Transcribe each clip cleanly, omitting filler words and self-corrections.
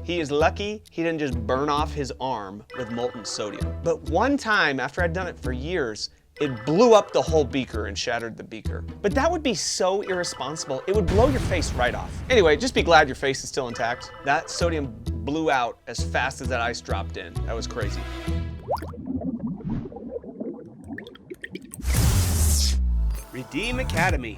He is lucky he didn't just burn off his arm with molten sodium. But one time, after I'd done it for years, it blew up the whole beaker and shattered the beaker. But that would be so irresponsible. It would blow your face right off. Anyway, just be glad your face is still intact. That sodium blew out as fast as that ice dropped in. That was crazy. Redeem Academy.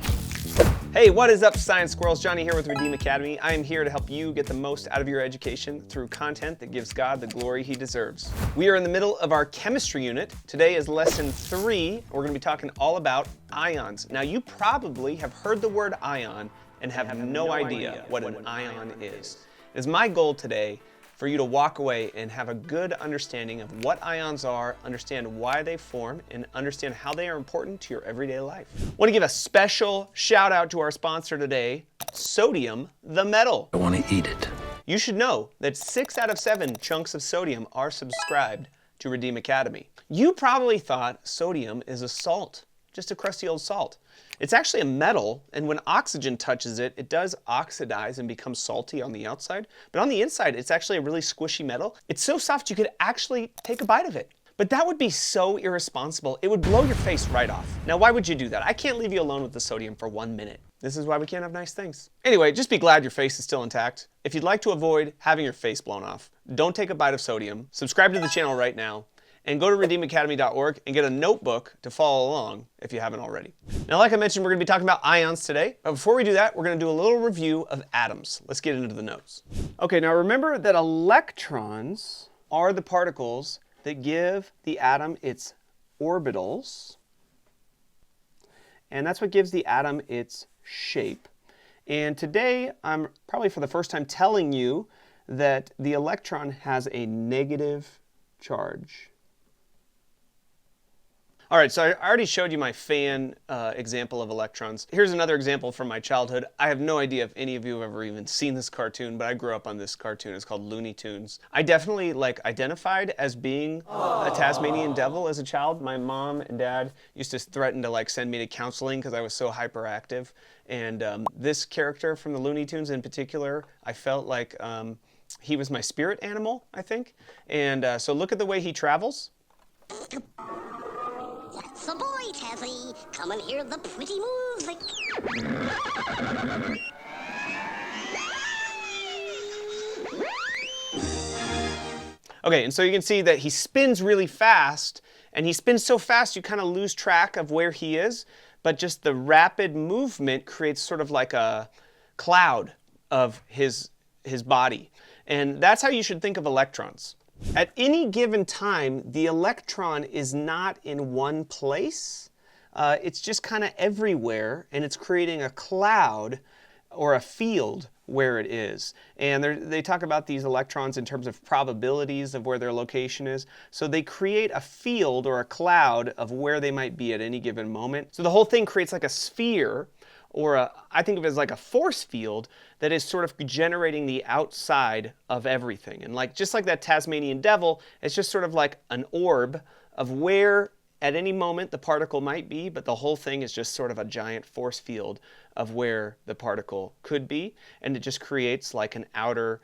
Hey, what is up, Science Squirrels? Johnny here with Redeem Academy. I am here to help you get the most out of your education through content that gives God the glory he deserves. We are in the middle of our chemistry unit. Today is lesson 3. We're going to be talking all about ions. Now, you probably have heard the word ion and have no idea what an ion is. It is my goal today for you to walk away and have a good understanding of what ions are, understand why they form, and understand how they are important to your everyday life. I want to give a special shout out to our sponsor today, sodium, the metal. I want to eat it. You should know that 6 out of 7 chunks of sodium are subscribed to Redeem Academy. You probably thought sodium is a salt, just a crusty old salt. It's actually a metal, and when oxygen touches it, it does oxidize and become salty on the outside. But on the inside, it's actually a really squishy metal. It's so soft you could actually take a bite of it. But that would be so irresponsible. It would blow your face right off. Now, why would you do that? I can't leave you alone with the sodium for 1 minute. This is why we can't have nice things. Anyway, just be glad your face is still intact. If you'd like to avoid having your face blown off, don't take a bite of sodium. Subscribe to the channel right now. And go to redeemacademy.org and get a notebook to follow along if you haven't already. Now, like I mentioned, we're going to be talking about ions today. But before we do that, we're going to do a little review of atoms. Let's get into the notes. Okay, now remember that electrons are the particles that give the atom its orbitals. And that's what gives the atom its shape. And today, I'm probably for the first time telling you that the electron has a negative charge. All right, so I already showed you my fan example of electrons. Here's another example from my childhood. I have no idea if any of you have ever even seen this cartoon, but I grew up on this cartoon. It's called Looney Tunes. I definitely identified as being a Tasmanian devil as a child. My mom and dad used to threaten to send me to counseling because I was so hyperactive. And this character from the Looney Tunes in particular, I felt like he was my spirit animal, I think. And so look at the way he travels. That's a boy, Tazzy. Come and hear the pretty music. Okay, and so you can see that he spins really fast, and he spins so fast you kind of lose track of where he is, but just the rapid movement creates sort of like a cloud of his body. And that's how you should think of electrons. At any given time, the electron is not in one place. It's just kind of everywhere, and it's creating a cloud or a field where it is. And they talk about these electrons in terms of probabilities of where their location is. So they create a field or a cloud of where they might be at any given moment. So the whole thing creates like a sphere, or I think of it as like a force field that is sort of generating the outside of everything. And just like that Tasmanian devil, it's just sort of like an orb of where at any moment the particle might be, but the whole thing is just sort of a giant force field of where the particle could be, and it just creates like an outer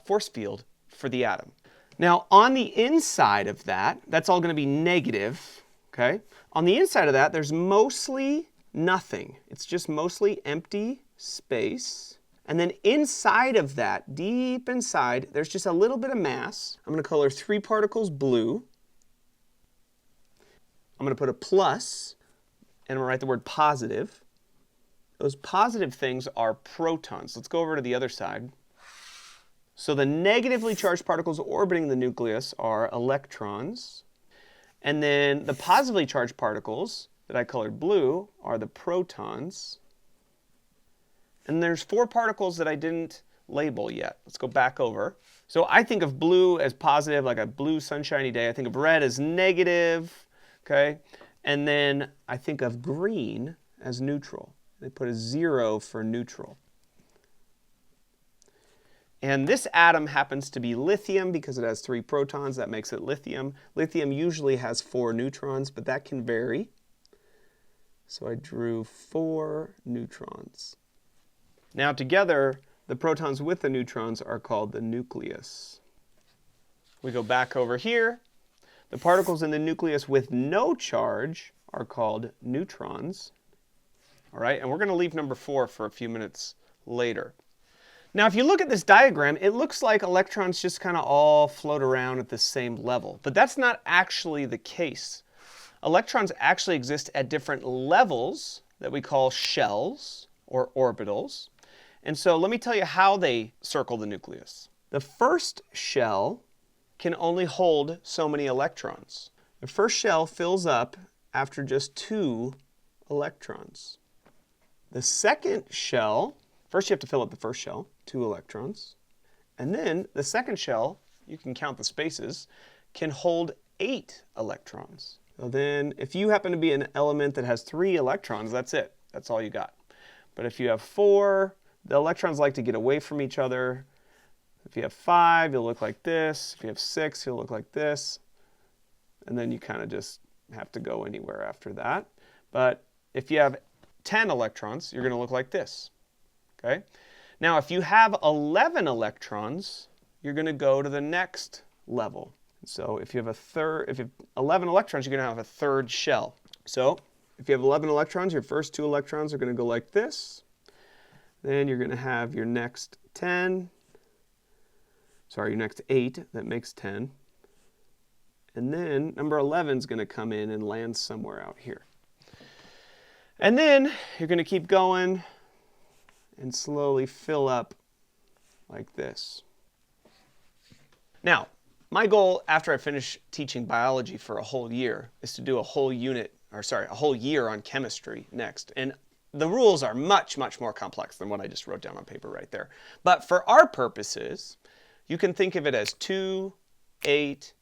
force field for the atom. Now, on the inside of that, that's all going to be negative, okay? On the inside of that, there's mostly nothing. It's just mostly empty space. And then inside of that, deep inside, there's just a little bit of mass. I'm going to color 3 particles blue. I'm going to put a plus, and I'm going to write the word positive. Those positive things are protons. Let's go over to the other side. So the negatively charged particles orbiting the nucleus are electrons. And then the positively charged particles that I colored blue are the protons. And there's 4 particles that I didn't label yet. Let's go back over. So I think of blue as positive, like a blue sunshiny day. I think of red as negative, okay? And then I think of green as neutral. They put a 0 for neutral. And this atom happens to be lithium because it has 3 protons. That makes it lithium. Lithium usually has 4 neutrons, but that can vary. So I drew 4 neutrons. Now together, The protons with the neutrons are called the nucleus. We go back over here. The particles in the nucleus with no charge are called neutrons. All right, and we're going to leave number 4 for a few minutes later. Now, if you look at this diagram, it looks like electrons just kind of all float around at the same level, but that's not actually the case. Electrons actually exist at different levels that we call shells or orbitals. And so let me tell you how they circle the nucleus. The first shell can only hold so many electrons. The first shell fills up after just 2 electrons. The second shell, first you have to fill up the first shell, 2 electrons. And then the second shell, you can count the spaces, can hold 8 electrons. So then if you happen to be an element that has 3 electrons, that's it. That's all you got. But if you have 4, the electrons like to get away from each other. If you have 5, you'll look like this. If you have 6, you'll look like this. And then you kind of just have to go anywhere after that. But if you have 10 electrons, you're going to look like this. Okay? Now, if you have 11 electrons, you're going to go to the next level. So if you have 11 electrons, you're going to have a third shell. So if you have 11 electrons, your first 2 electrons are going to go like this. Then you're going to have your next 10. Sorry, your next 8. That makes 10. And then number 11 is going to come in and land somewhere out here. And then you're going to keep going and slowly fill up like this. Now, my goal after I finish teaching biology for a whole year is to do a whole year on chemistry next. And the rules are much, much more complex than what I just wrote down on paper right there. But for our purposes, you can think of it as 2, 8,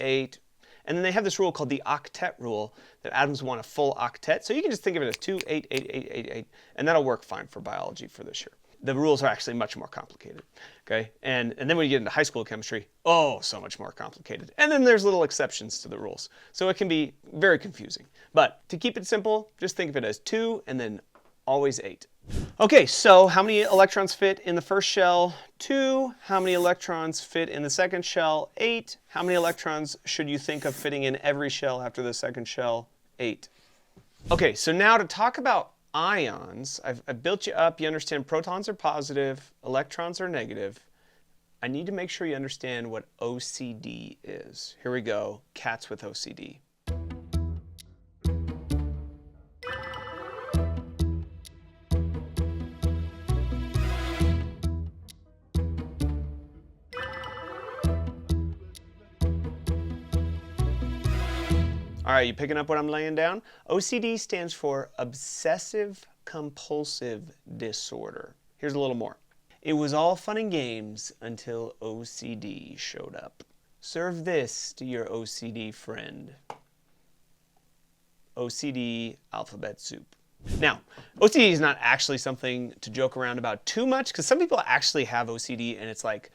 8, and then they have this rule called the octet rule that atoms want a full octet. So you can just think of it as 2, 8, 8, 8, 8, 8, and that'll work fine for biology for this year. The rules are actually much more complicated, okay? And then when you get into high school chemistry, oh, so much more complicated. And then there's little exceptions to the rules. So it can be very confusing. But to keep it simple, just think of it as 2 and then always 8. Okay, so how many electrons fit in the first shell? 2. How many electrons fit in the second shell? 8. How many electrons should you think of fitting in every shell after the second shell? 8. Okay, so now to talk about ions, I've built you up. You understand protons are positive, electrons are negative. I need to make sure you understand what OCD is. Here we go, cats with OCD. All right, you picking up what I'm laying down? OCD stands for obsessive compulsive disorder. Here's a little more. It was all fun and games until OCD showed up. Serve this to your OCD friend. OCD alphabet soup. Now, OCD is not actually something to joke around about too much because some people actually have OCD and it's like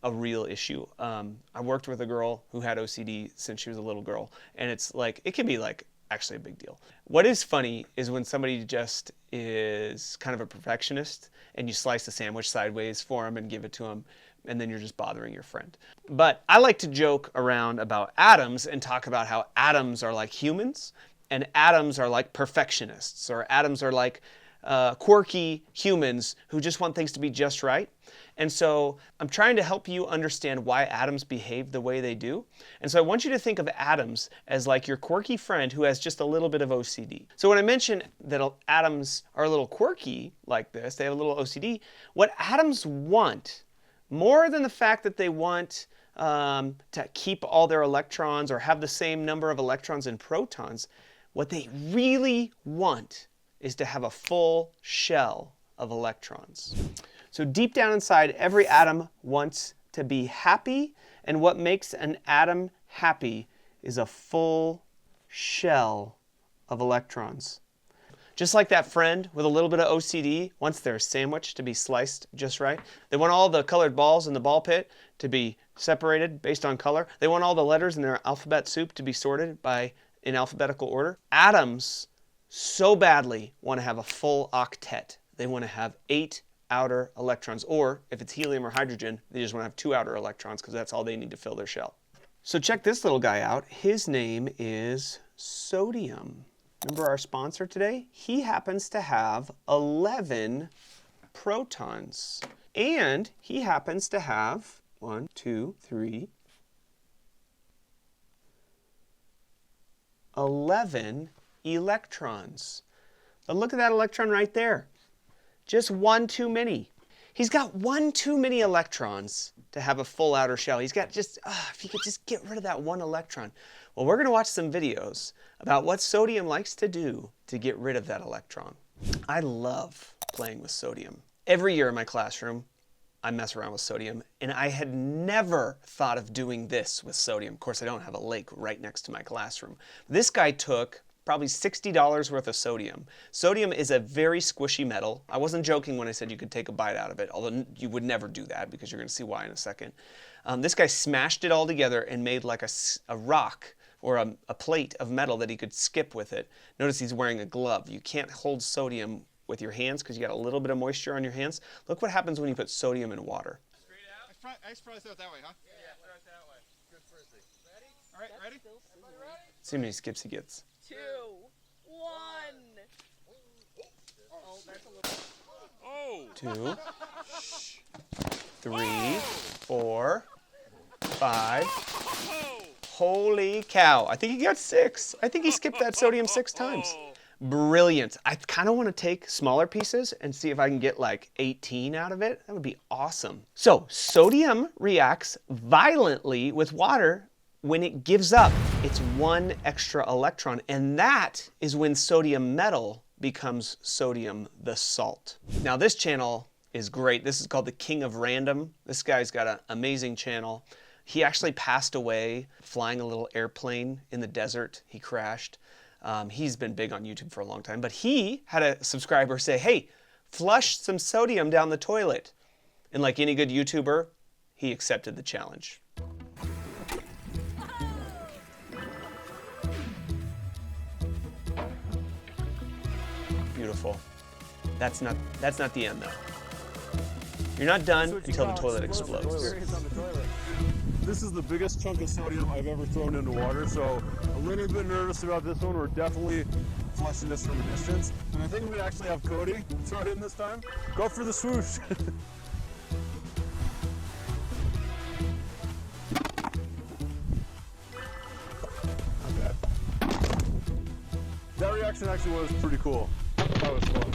a real issue. I worked with a girl who had OCD since she was a little girl, and it's like, it can be like actually a big deal. What is funny is when somebody just is kind of a perfectionist and you slice the sandwich sideways for them and give it to them, and then you're just bothering your friend. But I like to joke around about atoms and talk about how atoms are like humans and atoms are like perfectionists, or atoms are like quirky humans who just want things to be just right. And so I'm trying to help you understand why atoms behave the way they do. And so I want you to think of atoms as like your quirky friend who has just a little bit of OCD. So when I mention that atoms are a little quirky like this, they have a little OCD, what atoms want, more than the fact that they want to keep all their electrons or have the same number of electrons and protons, what they really want is to have a full shell of electrons. So deep down inside, every atom wants to be happy, and what makes an atom happy is a full shell of electrons. Just like that friend with a little bit of OCD wants their sandwich to be sliced just right. They want all the colored balls in the ball pit to be separated based on color. They want all the letters in their alphabet soup to be sorted in alphabetical order. Atoms so badly want to have a full octet. They want to have 8 outer electrons. Or if it's helium or hydrogen, they just want to have 2 outer electrons because that's all they need to fill their shell. So check this little guy out. His name is sodium. Remember our sponsor today? He happens to have 11 protons. And he happens to have 1, 2, 3, 11 electrons. But look at that electron right there. Just 1 too many. He's got 1 too many electrons to have a full outer shell. He's got just, if you could just get rid of that 1 electron. Well, we're going to watch some videos about what sodium likes to do to get rid of that electron. I love playing with sodium. Every year in my classroom, I mess around with sodium, and I had never thought of doing this with sodium. Of course, I don't have a lake right next to my classroom. This guy took probably $60 worth of sodium. Sodium is a very squishy metal. I wasn't joking when I said you could take a bite out of it, although you would never do that because you're going to see why in a second. This guy smashed it all together and made like a rock or a plate of metal that he could skip with it. Notice he's wearing a glove. You can't hold sodium with your hands because you got a little bit of moisture on your hands. Look what happens when you put sodium in water. Straight out? I should probably throw it that way, huh? Yeah, throw it that way. Good frisbee. Ready? All right, ready? Everybody ready? See how many skips he gets. 2, 1. Oh, that's a little. 2, 3, 4, 5. Holy cow. I think he got 6. I think he skipped that sodium 6 times. Brilliant. I kind of want to take smaller pieces and see if I can get like 18 out of it. That would be awesome. So sodium reacts violently with water when it gives up its 1 extra electron, and that is when sodium metal becomes sodium the salt. Now this channel is great. This is called the King of Random. This guy's got an amazing channel. He actually passed away flying a little airplane in the desert. He crashed. He's been big on YouTube for a long time, but he had a subscriber say, hey, flush some sodium down the toilet. And like any good YouTuber, he accepted the challenge. Beautiful. That's not the end though. You're not done until the toilet explodes. This is the biggest chunk of sodium I've ever thrown into water, so a little bit nervous about this one. We're definitely flushing this from a distance. And I think we actually have Cody throw it in this time. Go for the swoosh. Okay. That reaction actually was pretty cool. That was fun.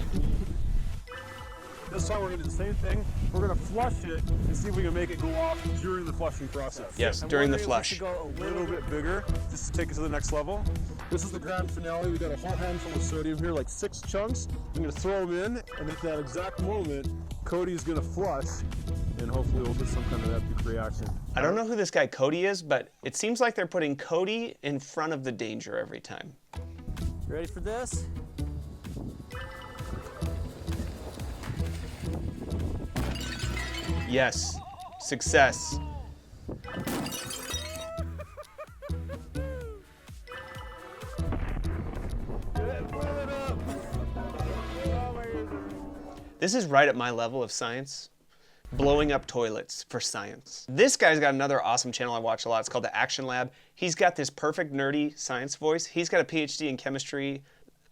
This time we're going to do the same thing. We're going to flush it and see if we can make it go off during the flushing process. Yes, during the flush. Go a little bit bigger, just to take it to the next level. This is the grand finale. We got a whole handful of sodium here, like 6 chunks. I'm going to throw them in, and at that exact moment, Cody's going to flush, and hopefully we'll get some kind of epic reaction. I don't know who this guy Cody is, but it seems like they're putting Cody in front of the danger every time. You ready for this? Yes, success. This is right at my level of science. Blowing up toilets for science. This guy's got another awesome channel I watch a lot. It's called The Action Lab. He's got this perfect nerdy science voice. He's got a PhD in chemistry.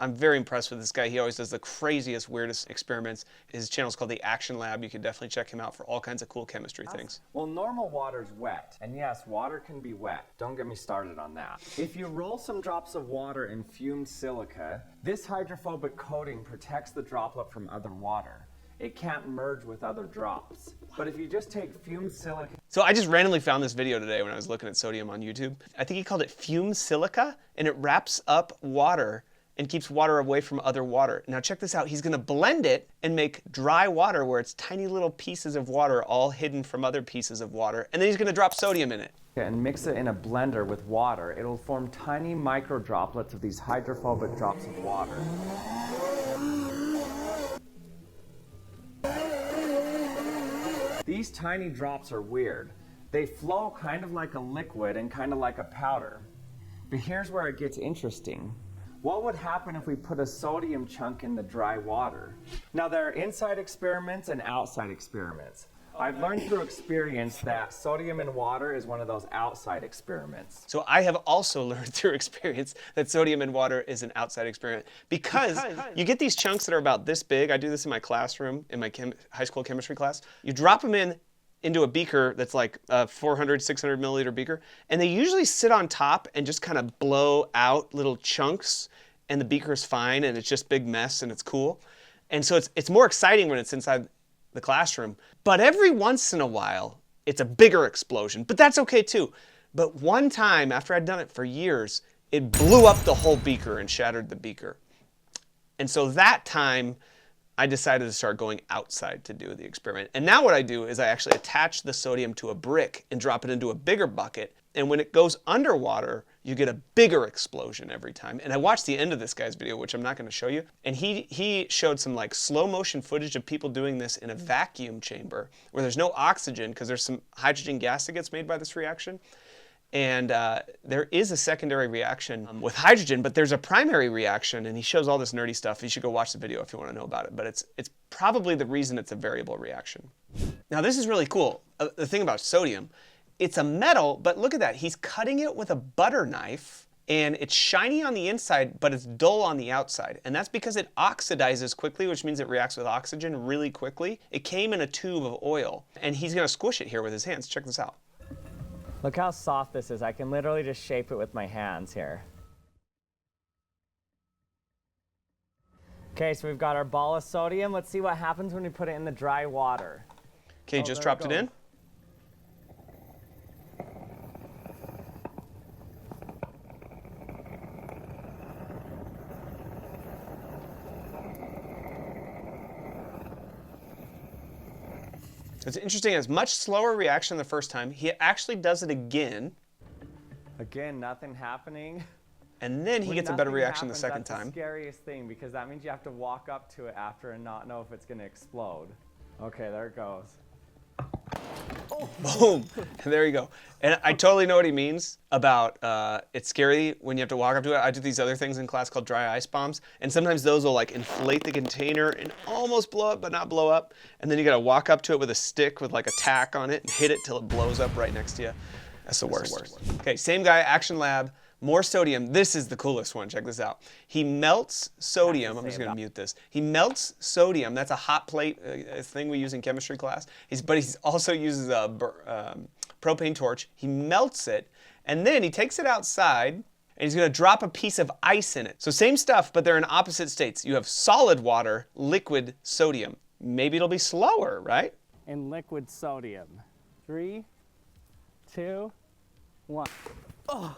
I'm very impressed with this guy. He always does the craziest, weirdest experiments. His channel's called The Action Lab. You can definitely check him out for all kinds of cool chemistry things. Well, normal water's wet. And yes, water can be wet. Don't get me started on that. If you roll some drops of water in fumed silica, this hydrophobic coating protects the droplet from other water. It can't merge with other drops. But if you just take fumed silica... So I just randomly found this video today when I was looking at sodium on YouTube. I think he called it fumed silica, and it wraps up water and keeps water away from other water. Now check this out. He's going to blend it and make dry water where it's tiny little pieces of water all hidden from other pieces of water. And then he's going to drop sodium in it. and mix it in a blender with water, it'll form tiny micro droplets of these hydrophobic drops of water. These tiny drops are weird. They flow kind of like a liquid and kind of like a powder. But here's where it gets interesting. What would happen if we put a sodium chunk in the dry water? Now, there are inside experiments and outside experiments. I've learned through experience that sodium in water is one of those outside experiments. So I have also learned through experience that sodium in water is an outside experiment because you get these chunks that are about this big. I do this in my classroom, in my high school chemistry class. You drop them into a beaker that's like a 400, 600 milliliter beaker, and they usually sit on top and just kind of blow out little chunks, and the beaker's fine, and it's just big mess, and it's cool. And so it's more exciting when it's inside the classroom. But every once in a while, it's a bigger explosion, but that's okay too. But one time, after I'd done it for years, it blew up the whole beaker and shattered the beaker. And so that time, I decided to start going outside to do the experiment. And now what I do is I actually attach the sodium to a brick and drop it into a bigger bucket. And when it goes underwater, you get a bigger explosion every time. And I watched the end of this guy's video, which I'm not going to show you. And he showed some like slow motion footage of people doing this in a vacuum chamber where there's no oxygen because there's some hydrogen gas that gets made by this reaction. And there is a secondary reaction with hydrogen, but there's a primary reaction, and he shows all this nerdy stuff. You should go watch the video if you want to know about it. But it's probably the reason it's a variable reaction. Now this is really cool. The thing about sodium, it's a metal, but look at that. He's cutting it with a butter knife, and it's shiny on the inside, but it's dull on the outside. And that's because it oxidizes quickly, which means it reacts with oxygen really quickly. It came in a tube of oil, and he's going to squish it here with his hands. Check this out. Look how soft this is. I can literally just shape it with my hands here. Okay, so we've got our ball of sodium. Let's see what happens when we put it in the dry water. Okay, just dropped it in. It's interesting, it's much slower reaction the first time. He actually does it again. Again, nothing happening. And then he gets a better reaction the second time. That's the scariest thing because that means you have to walk up to it after and not know if it's going to explode. Okay, there it goes. Oh. Boom! And there you go. And I totally know what he means about it's scary when you have to walk up to it. I do these other things in class called dry ice bombs, and sometimes those will like inflate the container and almost blow up, but not blow up. And then you gotta walk up to it with a stick with like a tack on it and hit it till it blows up right next to you. That's the worst. Okay, same guy, Action Lab. More sodium. This is the coolest one. Check this out. He melts sodium. I'm just going to mute this. He melts sodium. That's a hot plate thing we use in chemistry class. But he also uses a propane torch. He melts it, and then he takes it outside, and he's going to drop a piece of ice in it. So same stuff, but they're in opposite states. You have solid water, liquid sodium. Maybe it'll be slower, right? In liquid sodium. 3, 2, 1. Oh.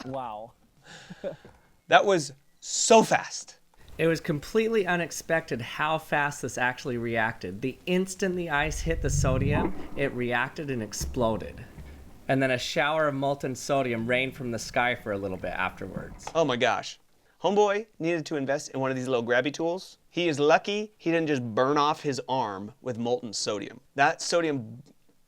Wow. That was so fast. It was completely unexpected how fast this actually reacted. The instant the ice hit the sodium, it reacted and exploded. And then a shower of molten sodium rained from the sky for a little bit afterwards. Oh my gosh. Homeboy needed to invest in one of these little grabby tools. He is lucky he didn't just burn off his arm with molten sodium. That sodium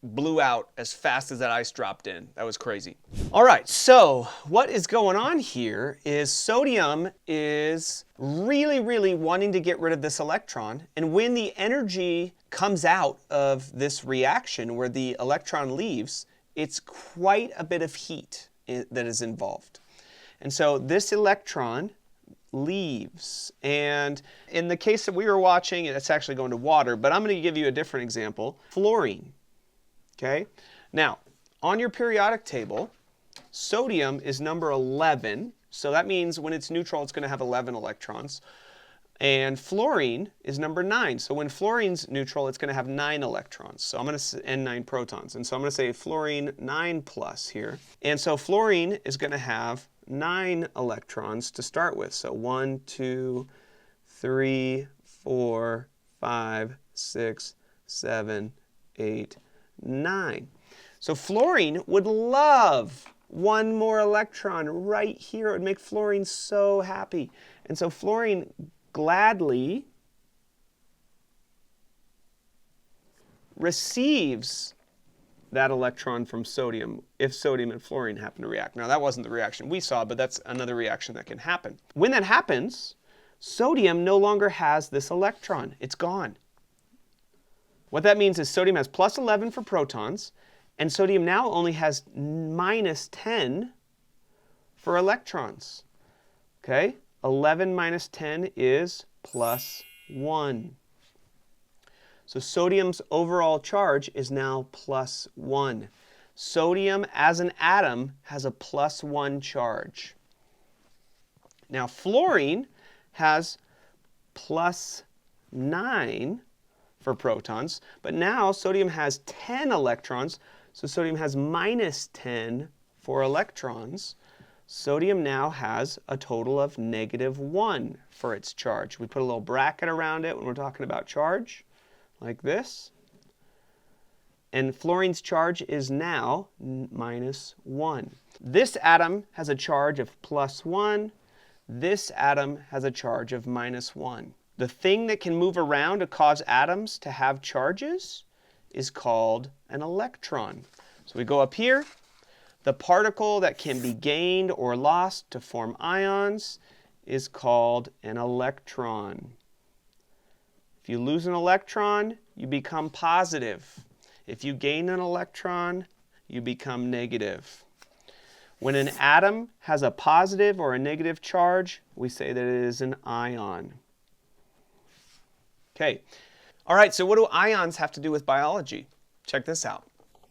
blew out as fast as that ice dropped in. That was crazy. All right, so what is going on here is sodium is really wanting to get rid of this electron, and when the energy comes out of this reaction where the electron leaves, it's quite a bit of heat that is involved. And so this electron leaves, and in the case that we were watching, it's actually going to water, but I'm going to give you a different example. Fluorine. Okay, now on your periodic table, sodium is number 11, so that means when it's neutral, it's going to have 11 electrons. And fluorine is number 9, so when fluorine's neutral, it's going to have 9 electrons. So I'm going to and 9 protons, and so I'm going to say fluorine 9 plus here. And so fluorine is going to have 9 electrons to start with. So 1, 2, 3, 4, 5, 6, 7, 8, 9. So fluorine would love one more electron right here. It would make fluorine so happy. And so fluorine gladly receives that electron from sodium if sodium and fluorine happen to react. Now, that wasn't the reaction we saw, but that's another reaction that can happen. When that happens, sodium no longer has this electron. It's gone. What that means is sodium has plus 11 for protons, and sodium now only has minus 10 for electrons. Okay? 11 minus 10 is plus 1. So sodium's overall charge is now plus 1. Sodium as an atom has a plus 1 charge. Now fluorine has plus 9 for protons, but now sodium has 10 electrons, so sodium has minus 10 for electrons. Sodium now has a total of -1 for its charge. We put a little bracket around it when we're talking about charge, like this. And fluorine's charge is now -1. This atom has a charge of plus 1. This atom has a charge of -1. The thing that can move around to cause atoms to have charges is called an electron. So we go up here. The particle that can be gained or lost to form ions is called an electron. If you lose an electron, you become positive. If you gain an electron, you become negative. When an atom has a positive or a negative charge, we say that it is an ion. Okay. All right, so what do ions have to do with biology? Check this out.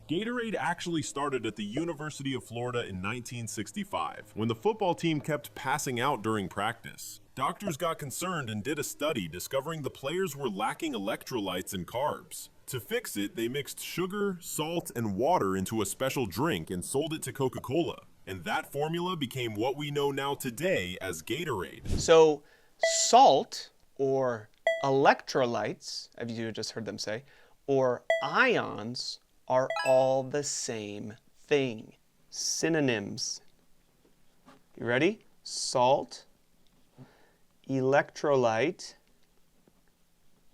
Gatorade actually started at the University of Florida in 1965, when the football team kept passing out during practice. Doctors got concerned and did a study discovering the players were lacking electrolytes and carbs. To fix it, they mixed sugar, salt, and water into a special drink and sold it to Coca-Cola. And that formula became what we know now today as Gatorade. So salt, or electrolytes, as you just heard them say, or ions are all the same thing. Synonyms. You ready? Salt, electrolyte,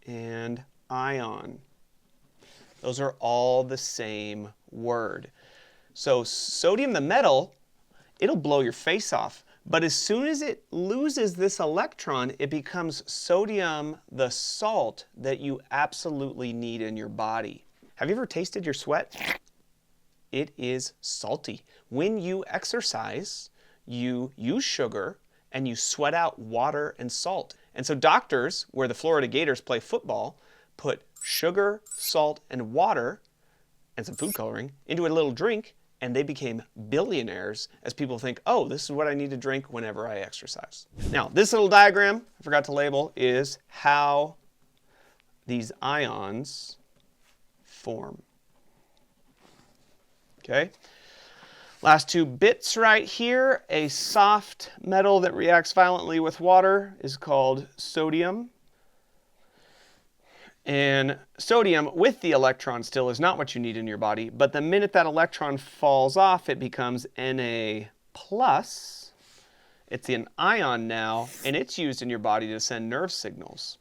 and ion. Those are all the same word. So sodium, the metal, it'll blow your face off. But as soon as it loses this electron, it becomes sodium, the salt that you absolutely need in your body. Have you ever tasted your sweat? It is salty. When you exercise, you use sugar and you sweat out water and salt. And so doctors, where the Florida Gators play football, put sugar, salt, and water, and some food coloring, into a little drink, and they became billionaires as people think, oh, this is what I need to drink whenever I exercise. Now, this little diagram, I forgot to label, is how these ions form. Okay? Last two bits right here. A soft metal that reacts violently with water is called sodium. And sodium with the electron still is not what you need in your body, but the minute that electron falls off, it becomes Na+. It's an ion now, and it's used in your body to send nerve signals.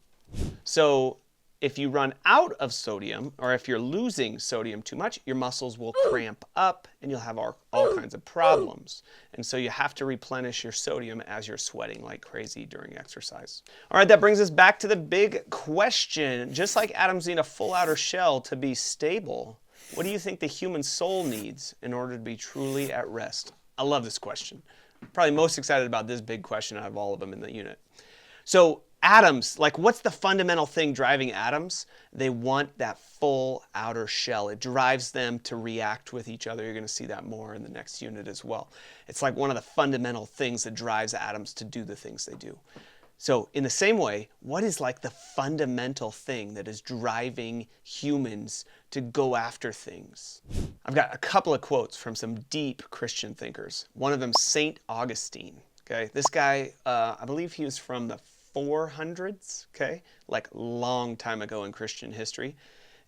So if you run out of sodium, or if you're losing sodium too much, your muscles will cramp up and you'll have all kinds of problems. And so you have to replenish your sodium as you're sweating like crazy during exercise. All right, that brings us back to the big question. Just like atoms need a full outer shell to be stable, what do you think the human soul needs in order to be truly at rest? I love this question. I'm probably most excited about this big question out of all of them in the unit. So atoms, like what's the fundamental thing driving atoms? They want that full outer shell. It drives them to react with each other. You're going to see that more in the next unit as well. It's like one of the fundamental things that drives atoms to do the things they do. So in the same way, what is like the fundamental thing that is driving humans to go after things? I've got a couple of quotes from some deep Christian thinkers. One of them, St. Augustine. Okay, this guy, I believe he was from the 400s, okay, like long time ago in Christian history.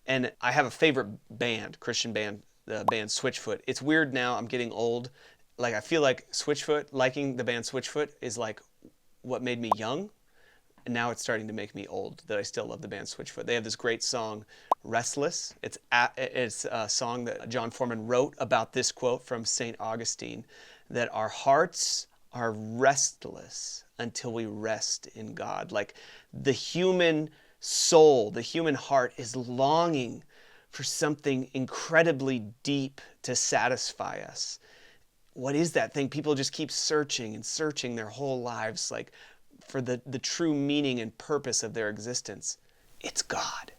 And I have a favorite band, Christian band, the band Switchfoot. It's weird now, I'm getting old. Like I feel like Switchfoot, liking the band Switchfoot is like what made me young. And now it's starting to make me old that I still love the band Switchfoot. They have this great song, restless. It's a song that John Foreman wrote about this quote from St. Augustine, that our hearts are restless until we rest in God. Like the human soul, the human heart is longing for something incredibly deep to satisfy us. What is that thing? People just keep searching and searching their whole lives, like for the true meaning and purpose of their existence. It's God.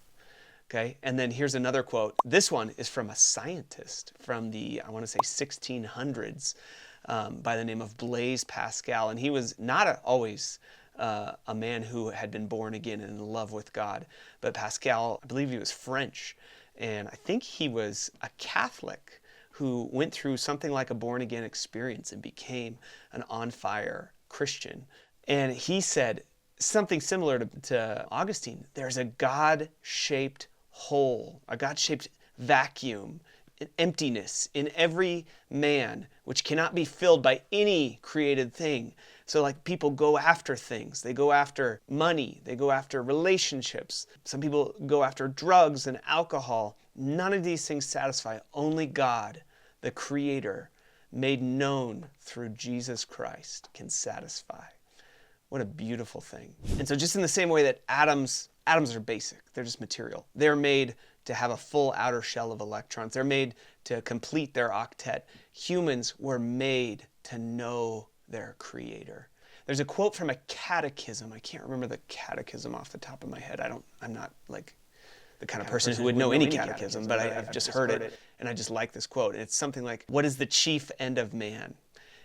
Okay, and then here's another quote. This one is from a scientist from the, I want to say 1600s, by the name of Blaise Pascal. And he was not always a man who had been born again and in love with God. But Pascal, I believe he was French. And I think he was a Catholic who went through something like a born-again experience and became an on-fire Christian. And he said something similar to Augustine. There's a God-shaped hole, a God-shaped vacuum, an emptiness in every man, which cannot be filled by any created thing. So like people go after things. They go after money. They go after relationships. Some people go after drugs and alcohol. None of these things satisfy. Only God, the Creator, made known through Jesus Christ, can satisfy. What a beautiful thing. And so just in the same way that atoms are basic, they're just material. They're made to have a full outer shell of electrons. They're made to complete their octet. Humans were made to know their Creator. There's a quote from a catechism. I can't remember the catechism off the top of my head. I'm not like the kind of person who would know any catechism, but I've just heard it, and I just like this quote. It's something like, what is the chief end of man?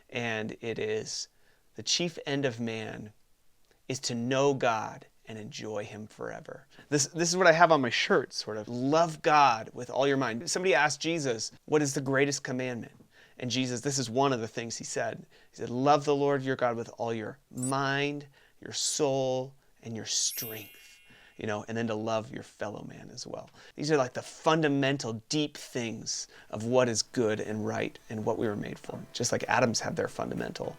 And it is, the chief end of man is to know God and enjoy Him forever. This is what I have on my shirt, sort of. Love God with all your mind. Somebody asked Jesus, what is the greatest commandment? And Jesus, this is one of the things He said. He said, love the Lord your God with all your mind, your soul, and your strength. You know, and then to love your fellow man as well. These are like the fundamental, deep things of what is good and right and what we were made for. Just like atoms have their fundamental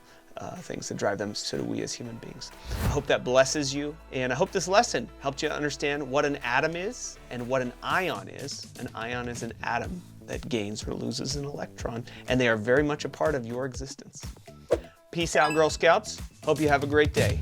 things that drive them, so do we as human beings. I hope that blesses you, and I hope this lesson helped you understand what an atom is and what an ion is. An ion is an atom that gains or loses an electron, and they are very much a part of your existence. Peace out, Girl Scouts. Hope you have a great day.